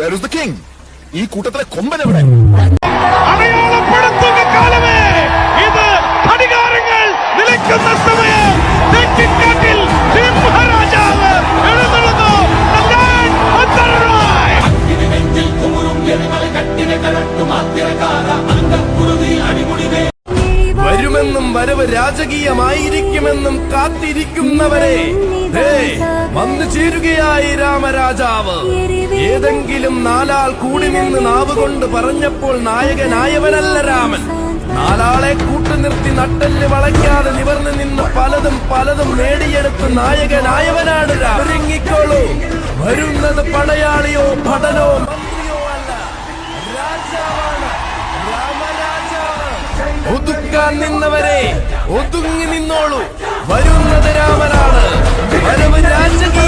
Where is the king? ഈ കൂട്ടത്തിലെ കൊമ്പൻ എവിടെ? അടയാളപ്പെടുത്തുക കാലമേ, ഇത് ഘടികാരങ്ങൾ നിലയ്ക്കുന്ന സമയം. തെക്കിക്കാട്ടിൽ സിംഹരാജാവ് എഴുന്നള്ളുന്നു. വരുമെന്നും വരവ് രാജകീയമായിരിക്കുമെന്നും കാത്തിരിക്കുന്നവരെ വന്നു ചേരുകയായി രാമരാജാവ്. ഏതെങ്കിലും നാലാൾ കൂടി നിന്ന് നാവ് കൊണ്ട് പറഞ്ഞപ്പോൾ നായകനായവനല്ല രാമൻ. നാലാളെ കൂട്ടുനിർത്തി നട്ടെല്ല് വളയ്ക്കാതെ നിവർന്നു നിന്ന് പലതും നേടിയെടുത്ത് നായകനായവനാണ് രാമൻ. ഒരുങ്ങിക്കോളൂ, വരുന്നത് പടയാളിയോ ഭടനോ മന്ത്രിയോ അല്ല, രാജാവാണ്, രാമരാജാവ്. ഒതുക്കാൻ നിന്നവരെ ഒതുങ്ങി നിന്നോളൂ, വരുന്നത് രാമനാണ്. വരവ് രാജകീയ